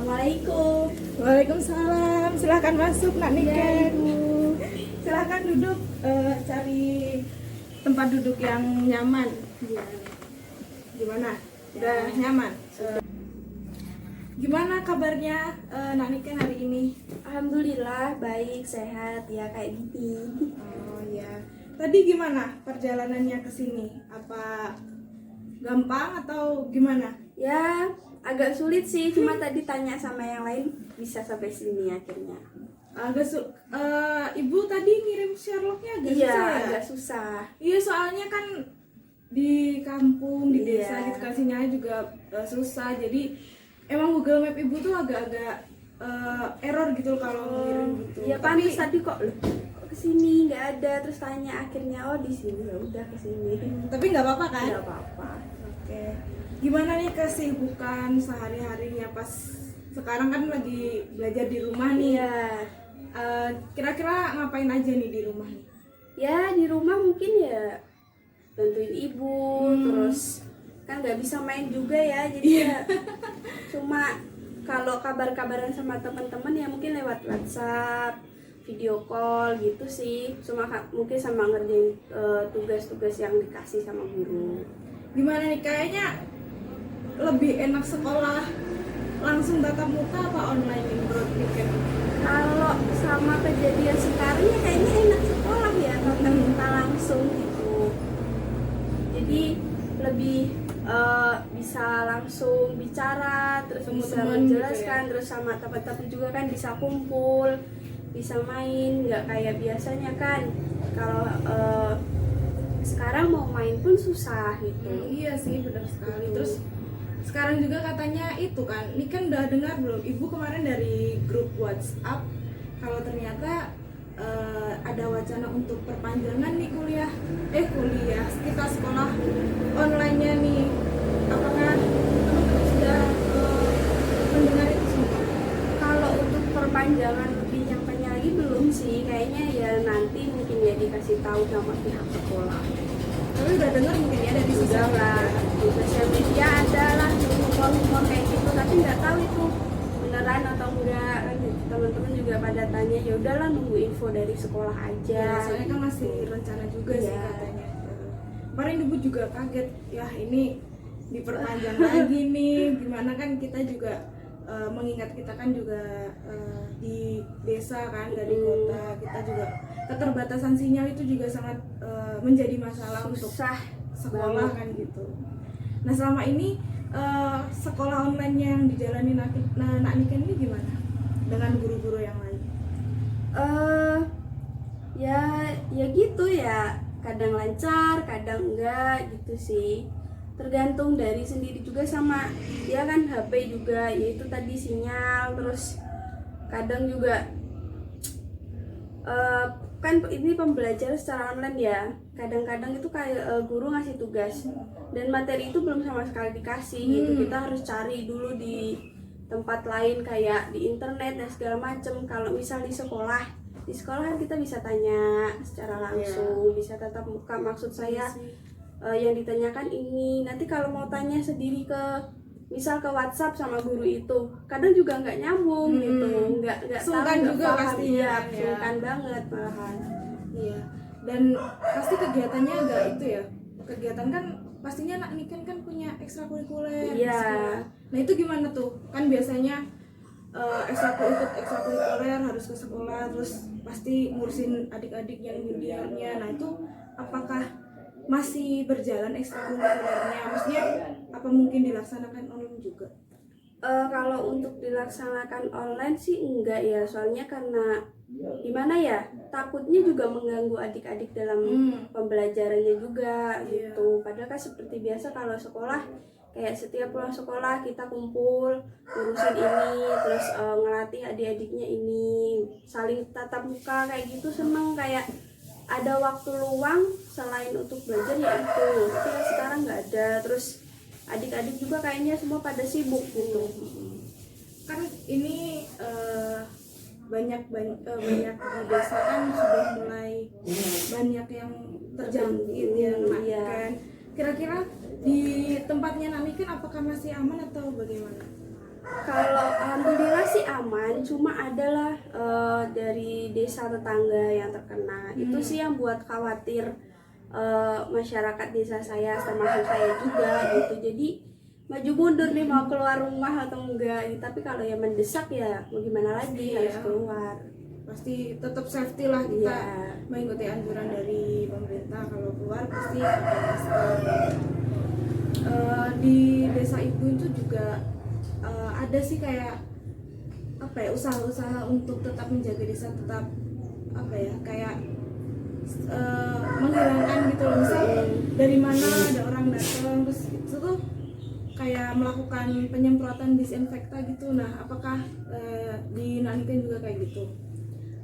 Assalamualaikum. Waalaikumsalam. Silahkan masuk Nak Niken. Silahkan duduk, cari tempat duduk yang nyaman. Gimana? Udah nyaman? Gimana kabarnya Nak Niken hari ini? Alhamdulillah baik, sehat ya kayak gini. Oh ya. Tadi gimana perjalanannya ke sini? Apa gampang atau gimana? Ya agak sulit sih, cuma tadi tanya sama yang lain bisa sampai sini akhirnya. Ibu tadi ngirim Sherlocknya agak Iya, susah ya? agak susah. Iya, soalnya kan di kampung, di desa Iya. gitu kan sinyalnya juga susah. Jadi emang Google Map ibu tuh agak-agak error gitu loh kalau ngirim gitu. Ya panis tadi kok kesini nggak ada, terus tanya akhirnya oh di sini, ya udah kesini. Tapi nggak apa-apa kan? Nggak apa-apa. Oke. Gimana nih kesibukan sehari-harinya pas sekarang kan lagi belajar di rumah nih? Iya. Kira-kira ngapain aja nih di rumah nih? Ya di rumah mungkin ya bantuin ibu, terus kan nggak bisa main juga ya, jadi ya cuma kalau kabar-kabaran sama teman-teman ya mungkin lewat WhatsApp, video call gitu sih, cuma mungkin sama ngerjain tugas-tugas yang dikasih sama guru. Gimana nih, kayaknya lebih enak sekolah langsung tatap muka apa online nih menurut Niken? Kalau sama kejadian sekarang ya kayaknya enak sekolah ya tatap muka langsung gitu, jadi lebih bisa langsung bicara, terus bisa Teman-teman menjelaskan, gitu ya? terus sama teman-teman juga kan bisa kumpul, bisa main, nggak kayak biasanya kan kalau sekarang mau main pun susah gitu. Iya sih, benar sekali. Terus sekarang juga katanya itu kan, ini kan udah dengar belum? Ibu kemarin dari grup WhatsApp kalau ternyata ada wacana untuk perpanjangan nih kuliah, kita sekolah online-nya nih. Apakah teman-teman sudah mendengar itu semua? Kalau untuk perpanjangan lebih nyangkanya lagi belum sih, kayaknya ya nanti mungkin ya dikasih tahu sama pihak sekolah. Tapi udah dengar mungkin ya dari Sudah sosial lah, di sosial media ada lah rumor-rumor kayak gitu, tapi nggak tahu itu beneran atau enggak kan. Teman-teman juga pada tanya, ya udahlah nunggu info dari sekolah aja. Ya, soalnya kan masih rencana juga sih Iya. katanya. Kemarin ibu juga kaget, ya ini diperpanjang lagi nih. Gimana kan kita juga mengingat kita kan juga di desa kan, dari kota. Kita juga keterbatasan sinyal itu juga sangat menjadi masalah untuk Susah sekolah kan gitu. Nah selama ini sekolah online yang dijalani Nak Niken ini gimana dengan guru-guru yang lain? Ya gitu ya, kadang lancar kadang enggak gitu sih, tergantung dari sendiri juga sama ya kan, HP juga yaitu tadi sinyal, terus kadang juga kan ini pembelajaran secara online ya, kadang-kadang itu kayak guru ngasih tugas dan materi itu belum sama sekali dikasih gitu, kita harus cari dulu di tempat lain kayak di internet dan segala macem. Kalau misal di sekolah kan kita bisa tanya secara langsung, bisa tatap muka, maksud saya yang ditanyakan ini. Nanti kalau mau tanya sendiri ke misal ke WhatsApp sama guru itu kadang juga nggak nyambung gitu, nggak tahu, Sungkan nggak juga paham. pastinya Iya, kan ya. sungkan banget malahan. Iya, dan pasti kegiatannya agak itu ya. Kegiatan kan pastinya Nak Niken kan punya ekstrakurikuler di Iya. sekolah. Nah itu gimana tuh? Kan biasanya ekstrakurikuler harus ke sekolah, terus pasti ngurusin adik-adik yang juniornya. Nah itu apakah masih berjalan ekstrakurikulernya? Maksudnya apa mungkin dilaksanakan online juga? Kalau untuk dilaksanakan online sih enggak ya, soalnya karena gimana ya, takutnya juga mengganggu adik-adik dalam pembelajarannya juga gitu. Padahal kan seperti biasa kalau sekolah, kayak setiap pulang sekolah kita kumpul ngurusin ini, terus ngelatih adik-adiknya ini, saling tatap muka kayak gitu, seneng kayak ada waktu luang selain untuk belajar ya itu. Tapi kan sekarang nggak ada, terus adik-adik juga kayaknya semua pada sibuk gitu. Kan ini banyak di desa kan sudah mulai banyak yang terjangkit ya Nak Iya. Niken. Kira-kira di tempatnya Nak Niken apakah masih aman atau bagaimana? Kalau alhamdulillah sih aman, cuma adalah dari desa tetangga yang terkena. Itu sih yang buat khawatir masyarakat desa saya, termasuk saya juga gitu. Jadi maju mundur nih mau keluar rumah atau enggak gitu. Tapi kalau yang mendesak ya mau gimana lagi, harus keluar. Pasti tetap safety lah kita mengikuti anjuran dari pemerintah. Kalau keluar pasti pakai masker. Di desa ibu itu juga ada sih kayak apa ya, usaha-usaha untuk tetap menjaga desa, tetap apa ya, kayak menghilangkan gitu loh. Misal dari mana ada orang datang terus itu tuh kayak melakukan penyemprotan disinfektan gitu. Nah, apakah di Naniken juga kayak gitu?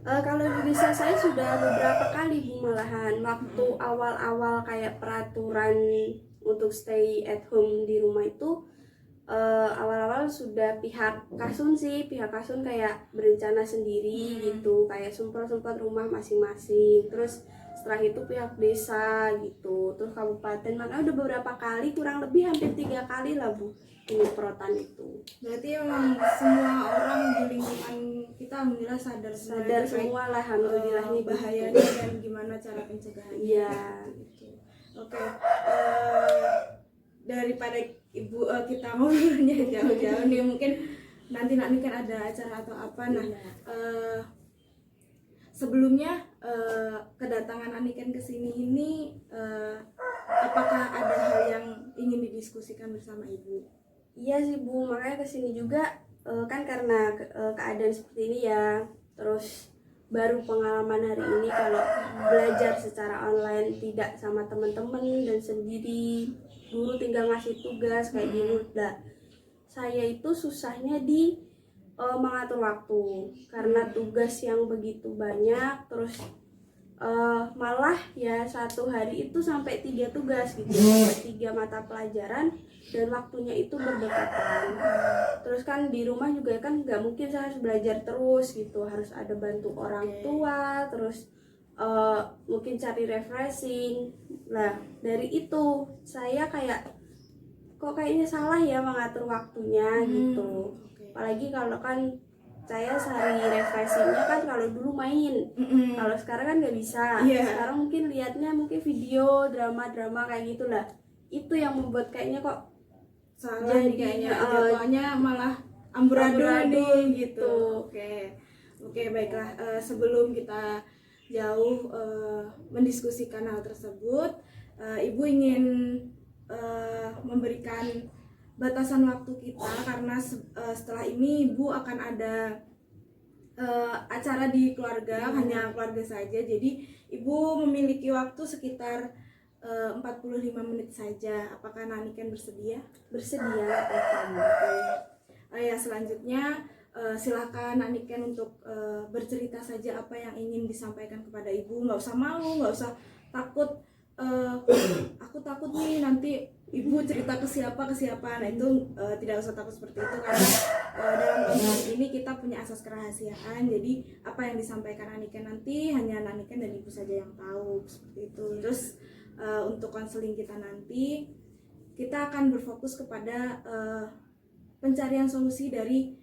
Kalau di desa saya sudah beberapa kali Bu, malahan waktu awal-awal kayak peraturan untuk stay at home di rumah itu awal-awal sudah pihak Kasun kayak berencana sendiri gitu, kayak semprot-semprot rumah masing-masing. Terus setelah itu pihak desa gitu, terus kabupaten, makanya udah beberapa kali, kurang lebih hampir 3 kali lah Bu penyemprotan itu. Berarti emang semua orang di lingkungan kita alhamdulillah sadar Semua lah alhamdulillah nih bahayanya dan gimana cara pencegahannya. Iya. Gitu. Oke. Daripada ibu kita ngobrolnya jauh-jauh nih, mungkin nanti kan ada acara atau apa. Nah, sebelumnya kedatangan Aniken ke sini ini apakah ada hal yang ingin didiskusikan bersama ibu? Iya sih Bu, makanya kesini juga kan karena keadaan seperti ini ya. Terus baru pengalaman hari ini kalau belajar secara online, tidak sama teman-teman dan sendiri. Guru tinggal ngasih tugas kayak gitu. Nah, saya itu susahnya di mengatur waktu karena tugas yang begitu banyak. Terus malah ya satu hari itu sampai 3 tugas gitu, 3 mata pelajaran dan waktunya itu berdekatan. Terus kan di rumah juga kan nggak mungkin saya harus belajar terus gitu, harus ada bantu orang tua, terus mungkin cari refreshing. Nah dari itu saya kayak kok kayaknya salah ya mengatur waktunya gitu. Apalagi kalau kan saya sehari refreshingnya kan kalau dulu main, kalau sekarang kan nggak bisa. Sekarang mungkin liatnya mungkin video drama kayak gitulah. Itu yang membuat kayaknya kok salah, jadi kayaknya jadwalnya malah amburadul nih gitu. Oke, baiklah. Sebelum kita jauh mendiskusikan hal tersebut, ibu ingin memberikan batasan waktu kita karena setelah ini ibu akan ada acara di keluarga, hanya keluarga saja. Jadi ibu memiliki waktu sekitar 45 menit saja. Apakah Naniken bersedia? Bersedia. Ya, selanjutnya silakan Naniken untuk bercerita saja apa yang ingin disampaikan kepada ibu. Nggak usah malu, nggak usah takut. Aku takut nih nanti ibu cerita ke siapa. Nah itu tidak usah takut seperti itu, karena dalam konteks ini kita punya asas kerahasiaan. Jadi apa yang disampaikan Naniken nanti hanya Naniken dan ibu saja yang tahu, seperti itu. Terus untuk konseling kita nanti kita akan berfokus kepada pencarian solusi dari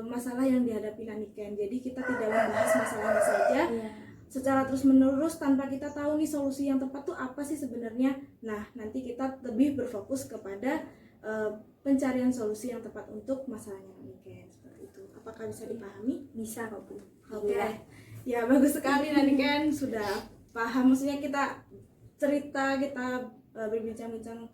masalah yang dihadapi Naniken. Jadi kita tidak membahas masalahnya saja secara terus menerus tanpa kita tahu nih solusi yang tepat tuh apa sih sebenarnya. Nah nanti kita lebih berfokus kepada pencarian solusi yang tepat untuk masalahnya Naniken, seperti itu. Apakah bisa dipahami? Bisa kok Bu. Oke. Ya bagus sekali Naniken sudah paham. Maksudnya kita cerita, kita berbincang-bincang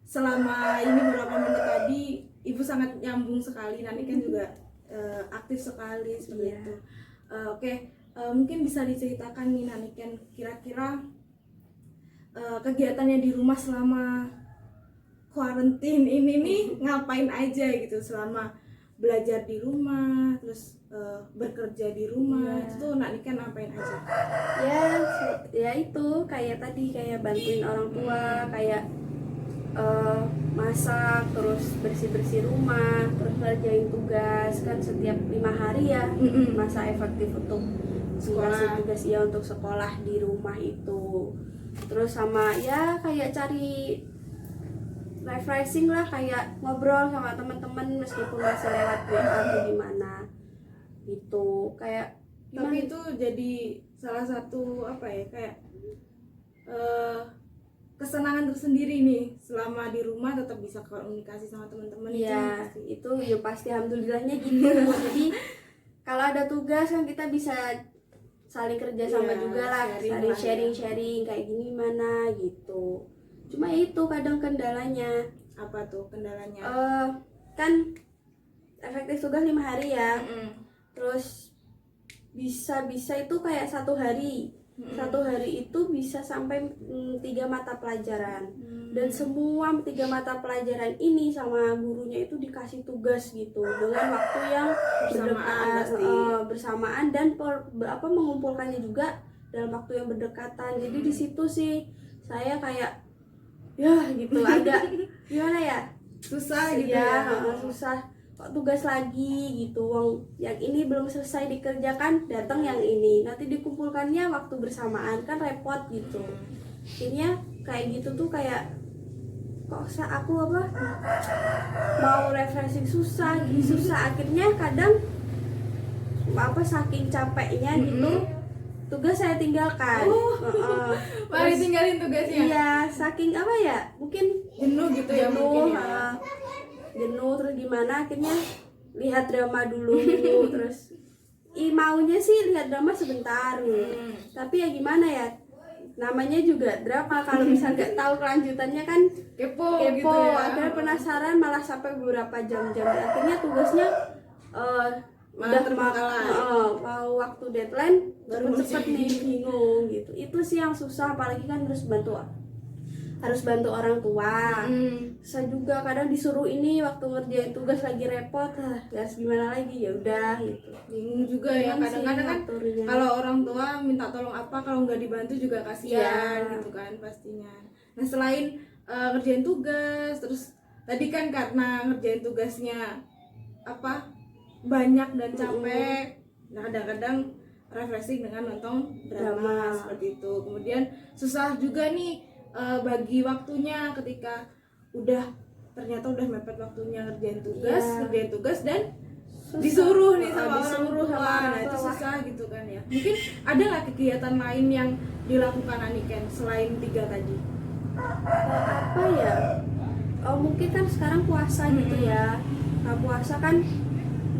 selama ini beberapa menit tadi, ibu sangat nyambung sekali. Naniken juga aktif sekali seperti itu. Mungkin bisa diceritakan nih Naniken, kira-kira kegiatannya di rumah selama quarantine ini nih ngapain aja gitu, selama belajar di rumah, terus bekerja di rumah, itu tuh Naniken ngapain aja? Ya itu kayak tadi, kayak bantuin orang tua, kayak masak, terus bersih-bersih rumah, terus ngerjain tugas kan setiap 5 hari ya. Masa efektif untuk sekolah, tugas ya untuk sekolah di rumah itu. Terus sama ya kayak cari refreshing lah, kayak ngobrol sama teman-teman meskipun masih lewat WA atau gimana gitu. Kayak Tapi gimana? itu jadi salah satu apa ya, kayak eh, kesenangan tersendiri nih selama di rumah tetap bisa komunikasi sama teman-teman. Iya, Itu itu ya pasti alhamdulillahnya gitu. Jadi kalau ada tugas kan kita bisa saling kerja sama Iya, juga lah, sharing saling lah ya. sharing-sharing kayak gini mana gitu. Cuma ya itu kadang kendalanya apa tuh kendalanya? kan efektif tugas 5 hari ya. Mm-mm. Terus bisa itu kayak 1 hari. Mm-mm. 1 hari itu bisa sampai 3 mata pelajaran. Hmm. Dan semua 3 mata pelajaran ini sama gurunya itu dikasih tugas gitu dengan waktu yang Bersamaan pasti. bersamaan dan mengumpulkannya juga dalam waktu yang berdekatan. Jadi di situ sih saya kayak ya gitu agak gimana ya, Susah gitu ya ya. susah, kok tugas lagi gitu, wong yang ini belum selesai dikerjakan datang yang ini, nanti dikumpulkannya waktu bersamaan kan repot gitu. Akhirnya kayak gitu tuh kayak kok aku mau refreshing susah akhirnya kadang saking capeknya gitu tugas saya tinggalkan. Malah tinggalin tugasnya. Iya, saking mungkin Jenuh gitu ya mungkin ya. Jenuh terus gimana akhirnya lihat drama dulu terus maunya sih lihat drama sebentar tapi ya gimana ya, namanya juga drama, kalau misal nggak tahu kelanjutannya kan Kepo gitu kepo, ya. akhirnya penasaran malah sampai beberapa jam-jam. Akhirnya tugasnya Malah terbengkalai. mau waktu deadline Baru cepet nih, bingung gitu. Itu sih yang susah, apalagi kan harus bantu orang tua. Saya juga kadang disuruh ini waktu ngerjain tugas lagi repot, harus gimana lagi, ya udah gitu. Bingung juga ya, Bingung sih kadang-kadang kan ngaturnya. kalau orang tua minta tolong apa, kalau nggak dibantu juga kasihan Iya. gitu kan pastinya. Nah selain ngerjain tugas, terus tadi kan karena ngerjain tugasnya banyak dan capek, nah kadang-kadang refreshing dengan nonton drama Drama. seperti itu. Kemudian susah juga nih bagi waktunya ketika ternyata udah mepet waktunya ngerjain tugas dan Susah. disuruh nih sama orang Disuruh tua. sama orang Nah itu tua. susah gitu kan ya. Mungkin ada nggak kegiatan lain yang dilakukan Aniken selain 3 tadi? Apa ya? Mungkin kan sekarang puasa gitu ya. Nah puasa kan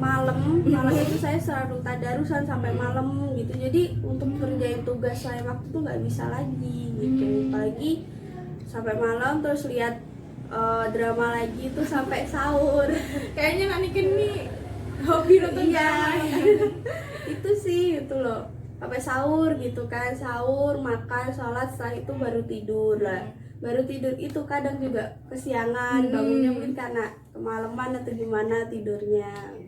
malam itu saya selalu tadarusan sampai malam gitu. Jadi untuk kerjain tugas saya waktu itu nggak bisa lagi gitu. Apalagi sampai malam terus lihat drama lagi itu sampai sahur. Kayaknya Aniken nih hobi nonton drama ya. Itu sih itu loh, sampai sahur gitu kan, sahur makan sholat, setelah itu baru tidur lah. Baru tidur itu kadang juga kesiangan, bangunnya mungkin karena kemalaman atau gimana tidurnya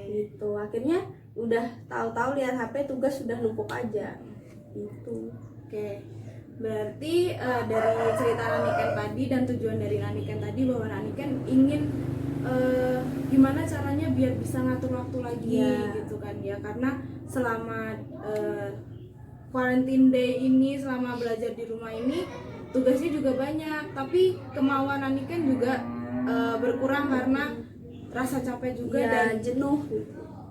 gitu. Akhirnya udah tahu-tahu lihat HP, tugas sudah numpuk aja gitu. Oke. Berarti dari cerita Aniken tadi dan tujuan dari Aniken tadi bahwa Aniken ingin gimana caranya biar bisa ngatur waktu lagi gitu kan ya, karena selama quarantine day ini, selama belajar di rumah ini tugasnya juga banyak, tapi kemauan Aniken juga berkurang karena rasa capek juga dan jenuh.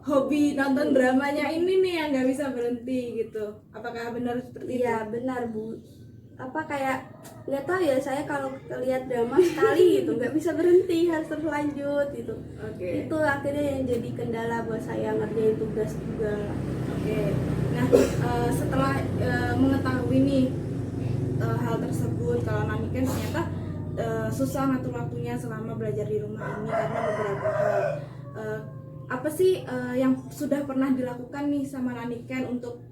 hobi nonton dramanya ini nih yang nggak bisa berhenti gitu. Apakah benar seperti itu? Iya benar Bu. Kayak nggak tahu ya, saya kalau lihat drama sekali gitu nggak bisa berhenti, harus terus lanjut gitu. Oke. Itu akhirnya yang jadi kendala buat saya ngerjain tugas juga. Oke. Nah setelah mengetahui nih hal tersebut, kalau Aniken ternyata susah ngatur waktunya selama belajar di rumah ini karena beberapa hal. Apa sih yang sudah pernah dilakukan nih sama Aniken untuk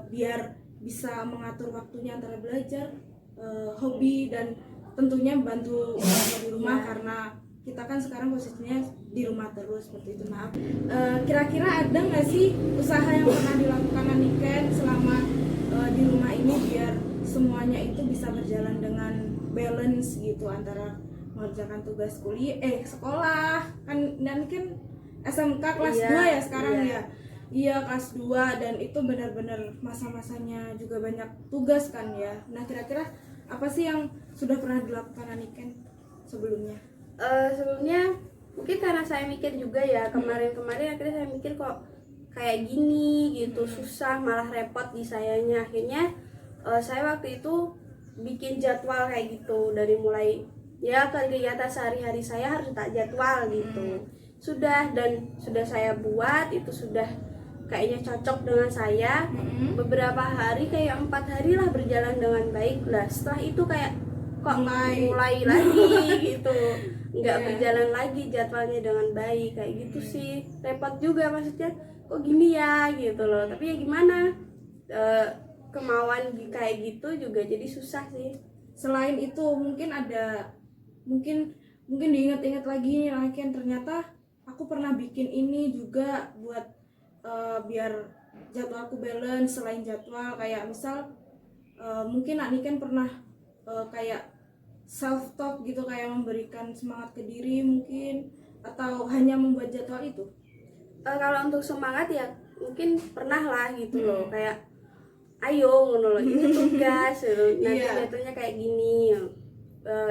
biar bisa mengatur waktunya antara belajar, hobi, dan tentunya bantu orang tua di rumah karena kita kan sekarang posisinya di rumah terus seperti itu. Nah, kira-kira ada nggak sih usaha yang pernah dilakukan Aniken selama di rumah ini biar semuanya itu bisa berjalan dengan balance gitu antara mengerjakan tugas sekolah kan, dan kan SMK kelas 2 ya sekarang ya. Iya kelas 2 dan itu benar-benar masa-masanya juga banyak tugas kan ya. Nah kira-kira apa sih yang sudah pernah dilakukan Aniken sebelumnya? Sebelumnya mungkin karena saya mikir juga ya, kemarin-kemarin akhirnya saya mikir kok kayak gini gitu, susah malah repot di sayanya. Akhirnya saya waktu itu bikin jadwal kayak gitu, dari mulai ya kegiatan sehari-hari saya harus tak jadwal gitu. Sudah saya buat, itu sudah kayaknya cocok dengan saya. Beberapa hari, kayak 4 hari lah berjalan dengan baik lah. Setelah itu kayak kok mulai lagi gitu, nggak berjalan lagi jadwalnya dengan baik kayak gitu sih. Repot juga, maksudnya kok gini ya gitu loh. Tapi ya gimana, kemauan kayak gitu juga jadi susah sih. Selain itu mungkin ada, mungkin diingat-ingat lagi nih Aniken, ternyata aku pernah bikin ini juga buat biar jadwalku balance. Selain jadwal, kayak misal mungkin Aniken pernah kayak self talk gitu, kayak memberikan semangat ke diri mungkin, atau hanya membuat jadwal itu? Kalau untuk semangat ya mungkin pernah lah gitu loh, kayak ayo ngono loh, ini tugas nanti jatuhnya kayak gini.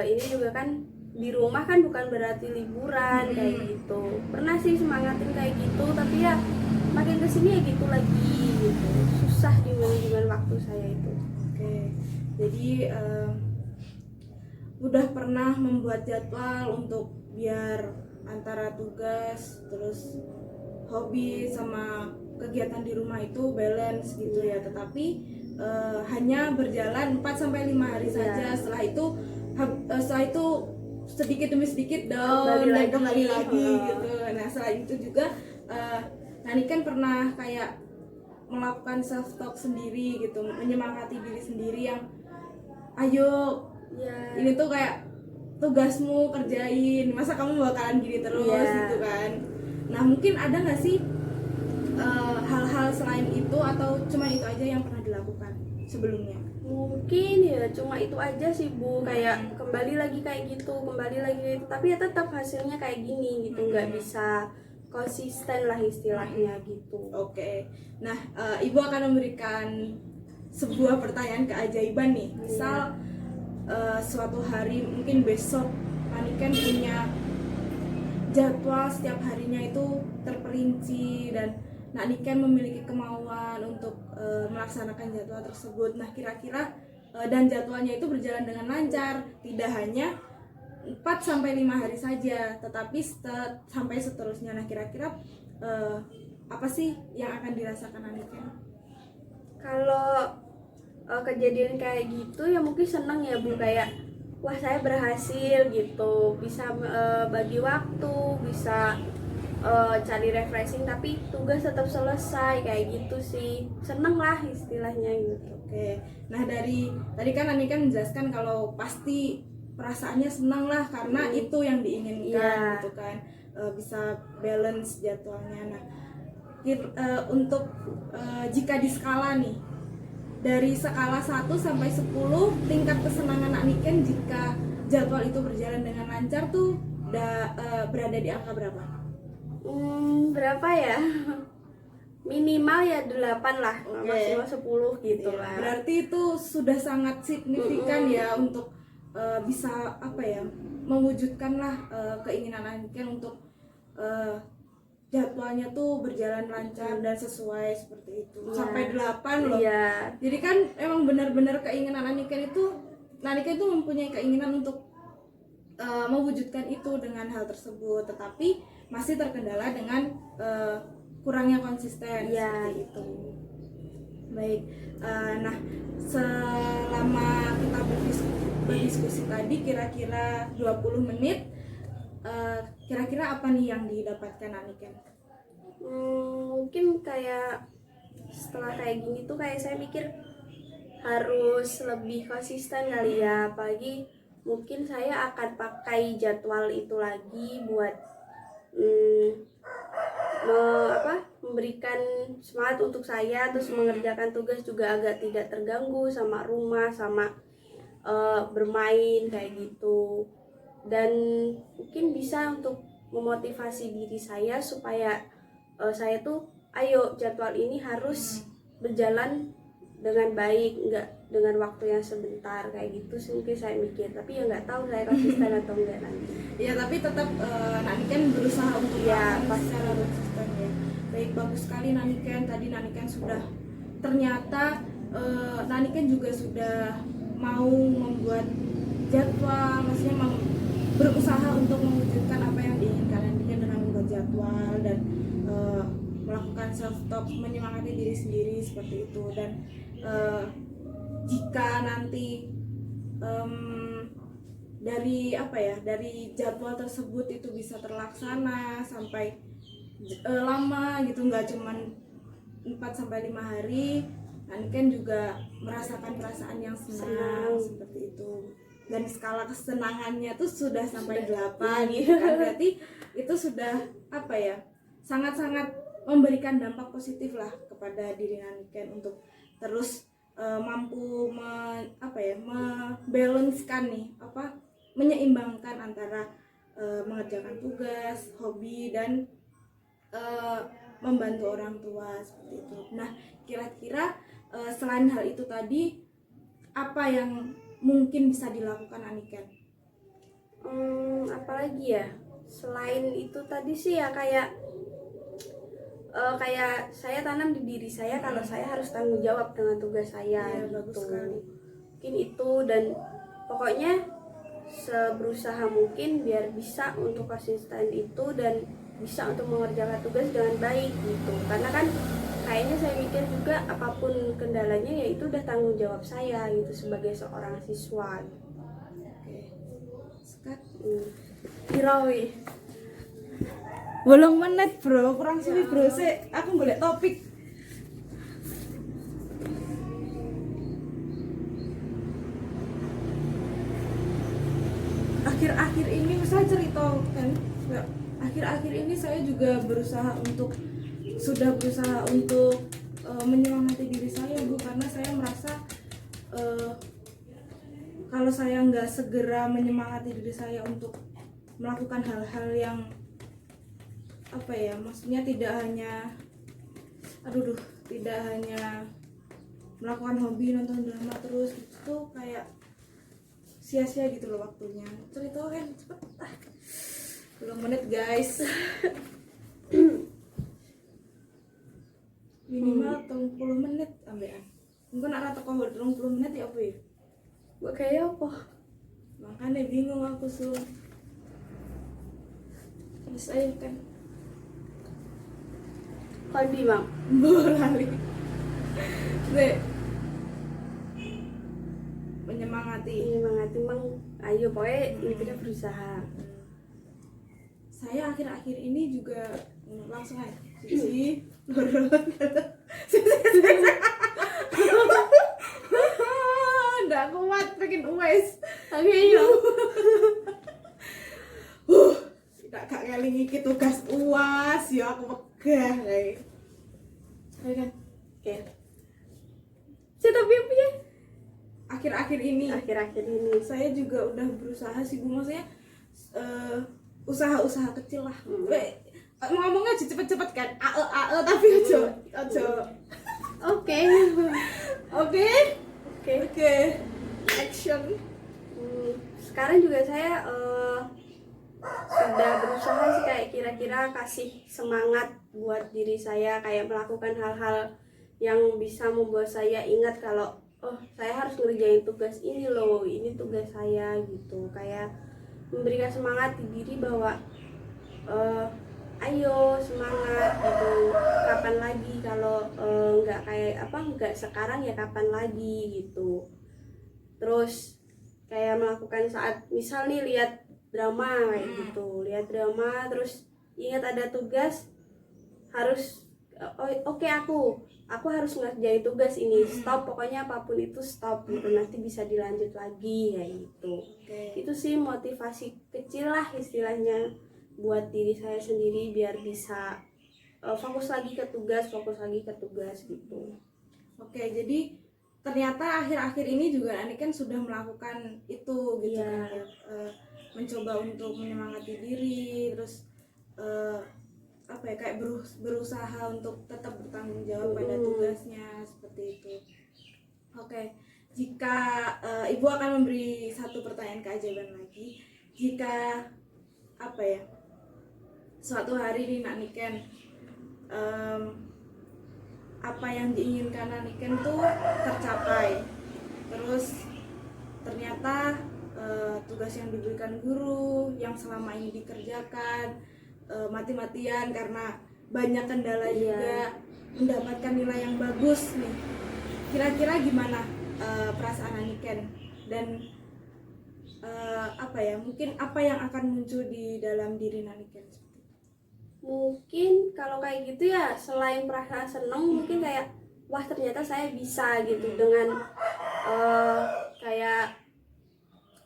Ini juga kan di rumah kan bukan berarti liburan kayak gitu. Pernah sih semangatin kayak gitu, tapi ya makin kesini ya gitu lagi gitu. Susah di waktu saya itu. Oke, jadi udah pernah membuat jadwal untuk biar antara tugas terus hobi sama kegiatan di rumah itu balance gitu ya, tetapi hanya berjalan 4-5 hari saja. Setelah itu sedikit demi sedikit down dan kembali lagi gitu. Nah, selain itu juga Nani kan pernah kayak melakukan self talk sendiri gitu, menyemangati diri sendiri yang ayo ini tuh kayak tugasmu kerjain, masa kamu bakalan gini terus gitu kan. Nah, mungkin ada nggak sih hal-hal selain itu, atau cuma itu aja yang pernah dilakukan sebelumnya? Mungkin ya cuma itu aja sih Bu, kayak kembali lagi kayak gitu, tapi ya tetap hasilnya kayak gini gitu, nggak bisa konsisten lah istilahnya gitu. Oke. Nah, Ibu akan memberikan sebuah pertanyaan keajaiban nih. Misal suatu hari, mungkin besok Aniken punya jadwal setiap harinya itu terperinci, dan Aniken memiliki kemauan untuk melaksanakan jadwal tersebut. Nah, kira-kira dan jadwalnya itu berjalan dengan lancar, tidak hanya 4-5 hari saja, tetapi sampai seterusnya. Nah, kira-kira apa sih yang akan dirasakan Aniken? Kalau kejadian kayak gitu ya mungkin seneng ya Bu, kayak wah saya berhasil gitu, bisa bagi waktu, bisa cari refreshing tapi tugas tetap selesai kayak gitu sih, seneng lah istilahnya gitu. Oke, nah dari tadi kan Aniken menjelaskan kalau pasti perasaannya senang lah karena itu yang diinginkan gitu kan, bisa balance jadwalnya. Nah, untuk jika di skala nih, dari skala 1-10 tingkat kesenangan Aniken jika jadwal itu berjalan dengan lancar tuh berada di angka berapa? Berapa ya? Minimal ya 8 lah, maksimal 10 gitu lah. Berarti itu sudah sangat signifikan ya untuk bisa apa ya, mewujudkan lah keinginan Aniken untuk jadwalnya tuh berjalan lancar dan sesuai seperti itu. Sampai 8 loh. Jadi kan emang benar-benar keinginan Aniken itu mempunyai keinginan untuk mewujudkan itu dengan hal tersebut, tetapi masih terkendala dengan kurangnya konsisten seperti itu. Baik, nah selama kita berdiskusi tadi kira-kira 20 menit, kira-kira apa nih yang didapatkan Aniken? Mungkin kayak setelah kayak gini tuh kayak saya mikir harus lebih konsisten kali ya, apalagi mungkin saya akan pakai jadwal itu lagi buat memberikan semangat untuk saya, terus mengerjakan tugas juga agak tidak terganggu sama rumah, sama bermain kayak gitu. Dan mungkin bisa untuk memotivasi diri saya supaya saya tuh ayo jadwal ini harus berjalan dengan baik, dengan waktu yang sebentar kayak gitu sih mungkin saya mikir, tapi ya nggak tahu saya konsisten atau enggak nanti. Ya tapi tetap Naniken berusaha untuk Ya, melakukan pasti. secara konsisten ya. Baik, bagus sekali Naniken. Tadi Naniken sudah ternyata Naniken juga sudah mau membuat jadwal, maksudnya mau berusaha untuk mewujudkan apa yang diinginkan Naniken dengan membuat jadwal dan melakukan self talk, menyemangati diri sendiri seperti itu. Dan jika nanti dari dari jadwal tersebut itu bisa terlaksana sampai lama gitu, nggak cuman 4-5 hari, Naniken juga merasakan perasaan yang senang seperti itu, dan skala kesenangannya tuh sudah sampai 8 gitu kan, berarti itu sudah sangat-sangat memberikan dampak positif lah kepada diri Naniken untuk terus mampu membalancekan menyeimbangkan antara mengerjakan tugas, hobi, dan membantu orang tua seperti itu. Nah, kira-kira selain hal itu tadi, apa yang mungkin bisa dilakukan Naniken? Apalagi ya selain itu tadi sih ya kayak saya tanam di diri saya kalau saya harus tanggung jawab dengan tugas saya Ya, gitu. bagus sekali. Mungkin itu, dan pokoknya seberusaha mungkin biar bisa untuk konsisten itu dan bisa untuk mengerjakan tugas dengan baik gitu, karena kan kayaknya saya mikir juga apapun kendalanya ya itu udah tanggung jawab saya gitu sebagai seorang siswa. Oke. Sekat. Kirawi. Bolong menit bro, kurang suwi bro, sih aku golek topik. Akhir-akhir ini saya cerita kan, akhir-akhir ini saya juga sudah berusaha untuk menyemangati diri saya Bu, karena saya merasa kalau saya nggak segera menyemangati diri saya untuk melakukan hal-hal yang maksudnya tidak hanya melakukan hobi, nonton drama terus itu kayak sia-sia gitu loh waktunya. Cerita kan cepet, belum menit guys. Minimal 30 menit ambekan. Mungkin arah teko 30 menit ya apa ya? Buat kayak apa? Makanya bingung aku Sun. Terus ayo kan Kondi mang. bolali. Dek. Menyemangati Mang, ayo pokoknya ini kita berusaha. Saya akhir-akhir ini juga langsung aja cuci nggak kuat pengen uwes Ayo. tidak gak ngelingi tugas uas ya aku megah kayak kan. Oke. Tapi ya Akhir-akhir ini saya juga udah berusaha sih Bu, maksudnya usaha-usaha kecil lah. Ngomongnya aja cepet-cepet kan, tapi aja Oke. action. Sekarang juga saya sudah berusaha sih kayak kira-kira kasih semangat buat diri saya, kayak melakukan hal-hal yang bisa membuat saya ingat kalau saya harus ngerjain tugas ini loh, ini tugas saya gitu, kayak memberikan semangat di diri bahwa ayo semangat gitu, kapan lagi kalau nggak sekarang ya kapan lagi gitu. Terus kayak melakukan saat misal nih lihat drama kayak gitu, lihat drama terus ingat ada tugas harus aku harus ngerjain tugas ini, stop, pokoknya apapun itu stop gitu, nanti bisa dilanjut lagi kayak gitu. Itu sih motivasi kecil lah istilahnya buat diri saya sendiri biar bisa fokus lagi ke tugas gitu. Oke, jadi ternyata akhir-akhir ini juga Naniken sudah melakukan itu gitu kan ya. Mencoba untuk menyemangati diri, terus kayak berusaha untuk tetap bertanggung jawab pada tugasnya seperti itu. Oke, jika ibu akan memberi satu pertanyaan keajaiban lagi, jika apa ya, suatu hari nih Nak Niken apa yang diinginkan Nak Niken tuh tercapai, terus ternyata tugas yang diberikan guru yang selama ini dikerjakan mati-matian karena banyak kendala juga, mendapatkan nilai yang bagus nih, kira-kira gimana perasaan Nak Niken dan apa ya, mungkin apa yang akan muncul di dalam diri Nak Niken? Mungkin kalau kayak gitu ya, selain perasaan seneng, mungkin kayak wah ternyata saya bisa gitu dengan kayak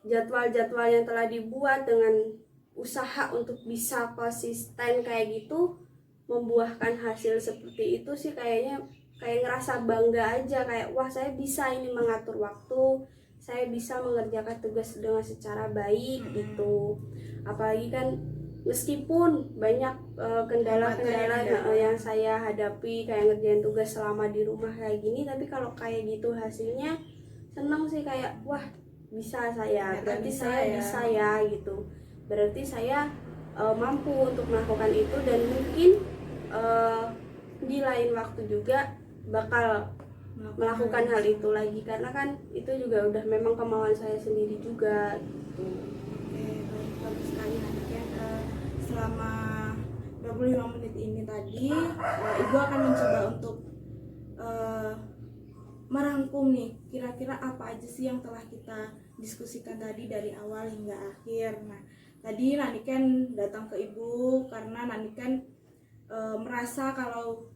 jadwal-jadwal yang telah dibuat, dengan usaha untuk bisa konsisten kayak gitu membuahkan hasil seperti itu sih. Kayaknya kayak ngerasa bangga aja, kayak wah saya bisa ini mengatur waktu, saya bisa mengerjakan tugas dengan secara baik gitu. Apalagi kan meskipun banyak kendala-kendala yang saya hadapi kayak ngerjain tugas selama di rumah kayak gini, tapi kalau kayak gitu hasilnya senang sih, kayak wah bisa saya, berarti saya bisa ya gitu, berarti saya mampu untuk melakukan itu, dan mungkin di lain waktu juga bakal melakukan hal itu lagi, karena kan itu juga udah memang kemauan saya sendiri juga gitu. Bagus sekali nanti ya. Selama 25 menit ini tadi ibu akan mencoba untuk merangkum nih kira-kira apa aja sih yang telah kita diskusikan tadi dari awal hingga akhir. Nah, tadi Nak Niken datang ke ibu karena Nak Niken merasa kalau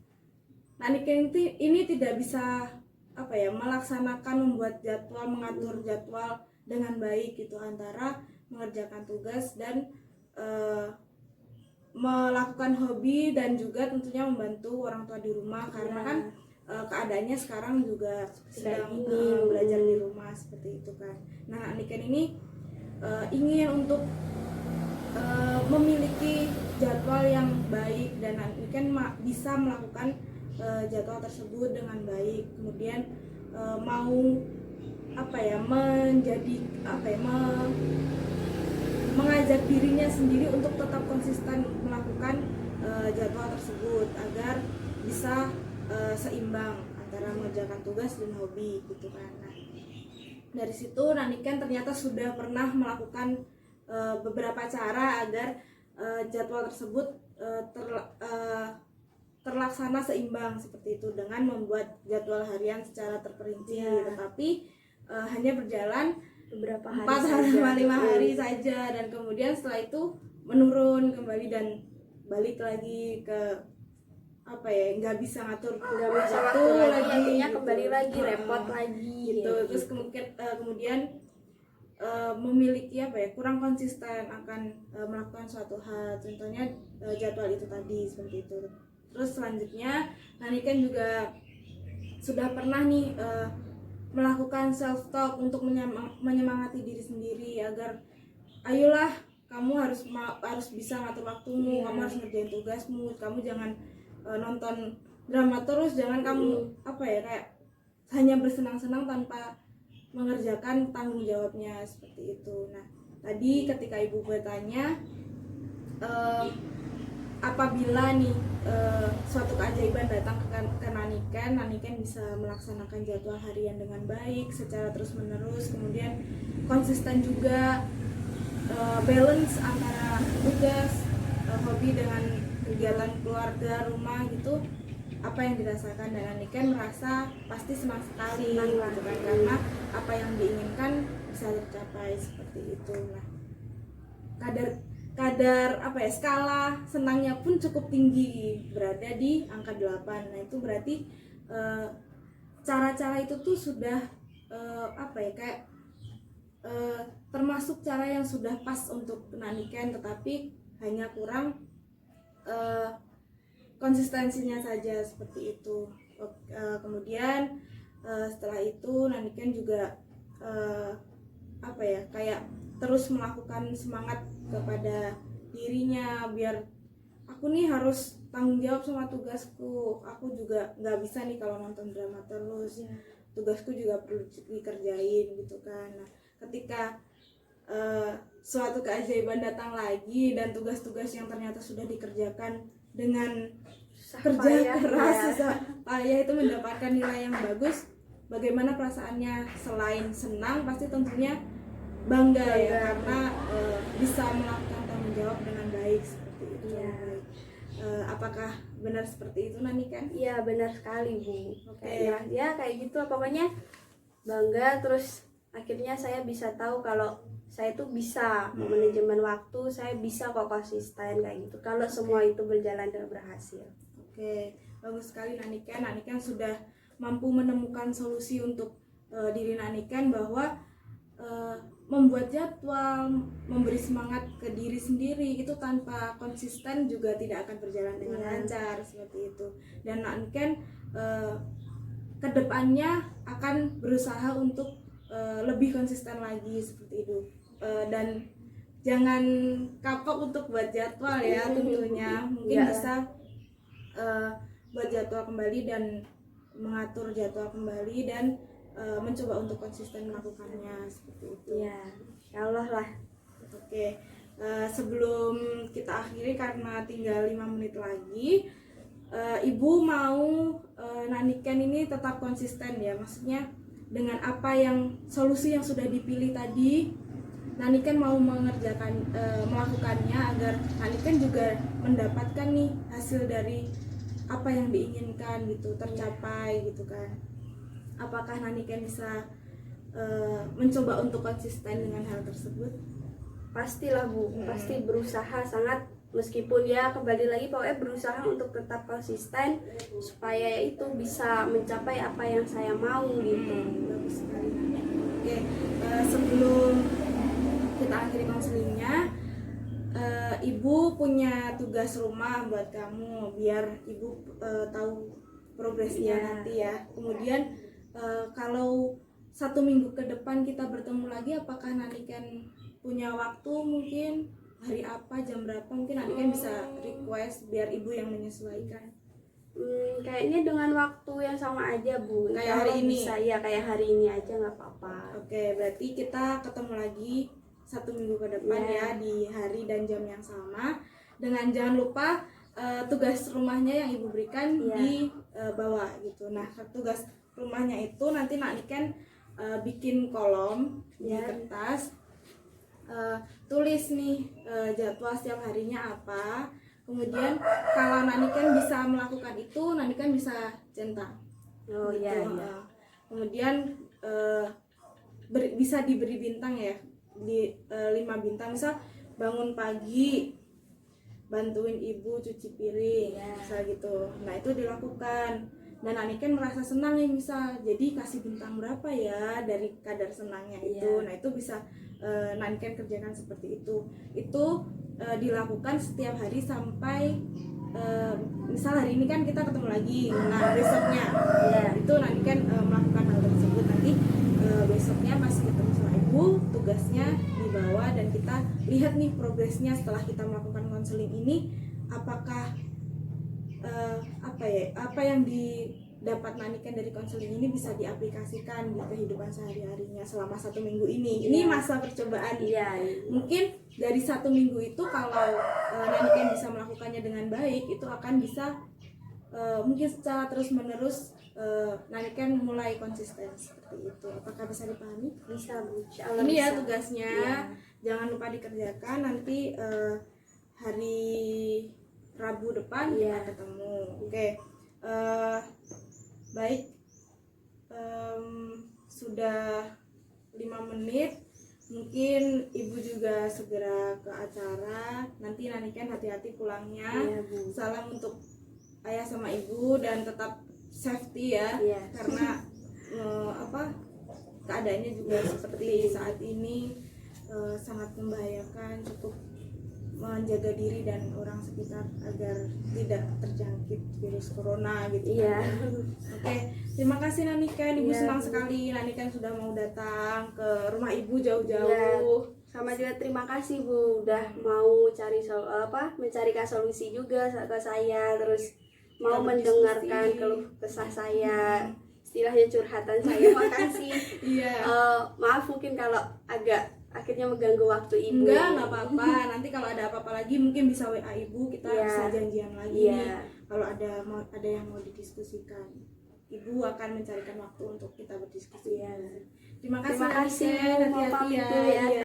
Nak Niken ini tidak bisa apa ya, melaksanakan, membuat jadwal, mengatur jadwal dengan baik gitu, antara mengerjakan tugas dan melakukan hobi dan juga tentunya membantu orang tua di rumah, karena kan keadaannya sekarang juga sedang belajar di rumah seperti itu kan. Nah, Niken ini ingin untuk memiliki jadwal yang baik, dan Niken bisa melakukan jadwal tersebut dengan baik, kemudian mau apa ya, menjadi apa ya, mengajak dirinya sendiri untuk tetap konsisten melakukan jadwal tersebut agar bisa seimbang antara mengerjakan tugas dan hobi gitu kan. Nah, dari situ Nak Niken ternyata sudah pernah melakukan beberapa cara agar jadwal tersebut terlaksana seimbang seperti itu, dengan membuat jadwal harian secara terperinci, tetapi hanya berjalan beberapa hari, 4 5 hari saja, dan kemudian setelah itu menurun kembali dan balik lagi ke apa ya, nggak bisa ngatur waktu lagi gitu. Kembali lagi repot lagi gitu. Terus kemudian memiliki apa ya, kurang konsisten akan melakukan suatu hal, contohnya jadwal itu tadi seperti itu. Terus selanjutnya Nak Niken juga sudah pernah nih melakukan self talk untuk menyemangati diri sendiri agar ayolah, kamu harus bisa ngatur waktumu, kamu harus ngerjain tugasmu, kamu jangan nonton drama terus, jangan kamu apa ya, kayak hanya bersenang-senang tanpa mengerjakan tanggung jawabnya seperti itu. Nah, tadi ketika ibu bertanya apabila nih suatu keajaiban datang ke Nak Niken bisa melaksanakan jadwal harian dengan baik secara terus menerus, kemudian konsisten juga, balance antara tugas, hobi dengan kegiatan keluarga, rumah gitu. Apa yang dirasakan, dan Nak Niken merasa pasti senang sekali gitu kan, karena apa yang diinginkan bisa tercapai seperti itu. Nah, kadar apa ya, skala senangnya pun cukup tinggi, berada di angka 8. Nah, itu berarti cara-cara itu tuh sudah apa ya, kayak termasuk cara yang sudah pas untuk Nak Niken, tetapi hanya kurang konsistensinya saja seperti itu. Kemudian setelah itu Nak Niken juga apa ya, kayak terus melakukan semangat kepada dirinya, biar aku nih harus tanggung jawab sama tugasku, aku juga nggak bisa nih kalau nonton drama terus. tugasku juga perlu dikerjain gitu kan. Nah, ketika suatu keajaiban datang lagi dan tugas-tugas yang ternyata sudah dikerjakan dengan kerja keras, susah payah itu mendapatkan nilai yang bagus, bagaimana perasaannya? Selain senang pasti tentunya bangga ya, karena bisa melakukan tanggung jawab dengan baik seperti itu. Apakah benar seperti itu Nani kan? Iya benar sekali Bu. Ya kayak gitu pokoknya bangga, terus akhirnya saya bisa tahu kalau saya tuh bisa manajemen waktu, saya bisa kok konsisten kayak gitu kalau semua itu berjalan dan berhasil. Bagus sekali Naniken. Naniken sudah mampu menemukan solusi untuk diri Naniken bahwa membuat jadwal, memberi semangat ke diri sendiri itu tanpa konsisten juga tidak akan berjalan dengan lancar seperti itu. Dan Naniken kedepannya akan berusaha untuk lebih konsisten lagi seperti itu. Dan jangan kapok untuk buat jadwal ya tentunya. Mungkin bisa buat jadwal kembali dan mengatur jadwal kembali dan mencoba untuk konsisten melakukannya seperti itu. Ya, ya Allah lah. Sebelum kita akhiri karena tinggal 5 menit lagi, Ibu mau Naniken ini tetap konsisten ya, maksudnya dengan apa yang solusi yang sudah dipilih tadi, Naniken mau melakukannya agar Naniken juga mendapatkan nih hasil dari apa yang diinginkan gitu, tercapai gitu kan. Apakah Naniken bisa mencoba untuk konsisten dengan hal tersebut? Pastilah Bu, pasti berusaha sangat, meskipun ya kembali lagi pokoknya berusaha untuk tetap konsisten supaya itu bisa mencapai apa yang saya mau gitu. Bagus sekali. Sebelum kita akhiri konselingnya, Ibu punya tugas rumah buat kamu biar Ibu tahu progresnya nanti ya. Kemudian kalau 1 minggu ke depan kita bertemu lagi, apakah Naniken punya waktu, mungkin hari apa, jam berapa, mungkin Naniken bisa request biar Ibu yang menyesuaikan. Kayaknya dengan waktu yang sama aja Bu, kayak hari ini bisa, ya kayak hari ini aja nggak apa-apa. Berarti kita ketemu lagi 1 minggu ke depan ya, di hari dan jam yang sama. Dengan jangan lupa tugas rumahnya yang Ibu berikan di bawah gitu. Nah, tugas rumahnya itu nanti Naniken bikin kolom di kertas, tulis nih jadwal setiap harinya apa. Kemudian kalau Naniken bisa melakukan itu, Naniken bisa centang. Kemudian bisa diberi bintang ya, di 5 bintang. Misal bangun pagi, bantuin ibu cuci piring, misal gitu. Nah itu dilakukan. Dan Naniken merasa senang nih, misal jadi kasih bintang berapa ya dari kadar senangnya itu. Nah itu bisa Naniken kerjakan seperti itu. Itu dilakukan setiap hari sampai misal hari ini kan kita ketemu lagi, nah besoknya itu Naniken melakukan hal tersebut. Nanti besoknya pas ketemu sama ibu, tugasnya dibawa dan kita lihat nih progresnya setelah kita melakukan konseling ini, apakah apa yang didapat Naniken dari konseling ini bisa diaplikasikan di kehidupan sehari-harinya selama 1 minggu ini. Ini masa percobaan. Mungkin dari 1 minggu itu kalau Naniken bisa melakukannya dengan baik, itu akan bisa mungkin secara terus-menerus Naniken mulai konsisten seperti itu. Apakah bisa dipahami? Bisa Bu. Ini ya tugasnya. Jangan lupa dikerjakan. Nanti hari Rabu depan kita ketemu. Baik, sudah 5 menit. Mungkin ibu juga segera ke acara. Nanti Naniken hati-hati pulangnya. Salam untuk ayah sama ibu dan tetap safety ya. Karena keadaannya juga seperti saat ini sangat membahayakan. Cukup menjaga diri dan orang sekitar agar tidak terjangkit virus corona gitu. Terima kasih Naniken, ibu senang sekali Naniken sudah mau datang ke rumah ibu jauh-jauh. Sama juga terima kasih Bu udah mau mencarikan solusi juga ke saya, terus mau mendengarkan keluh kesah saya. istilahnya curhatan saya. Makasih. Iya. Maaf mungkin kalau agak akhirnya mengganggu waktu ibu. Nggak apa-apa. Nanti kalau ada apa-apa lagi mungkin bisa WA ibu, kita Iya. bisa janjian lagi Iya. nih. Kalau ada yang mau didiskusikan, ibu akan mencarikan waktu untuk kita berdiskusi. Iya. Terima kasih. Terima kasih, Nafisa. mau Hati-hati pamit ya. dulu ya. Iya.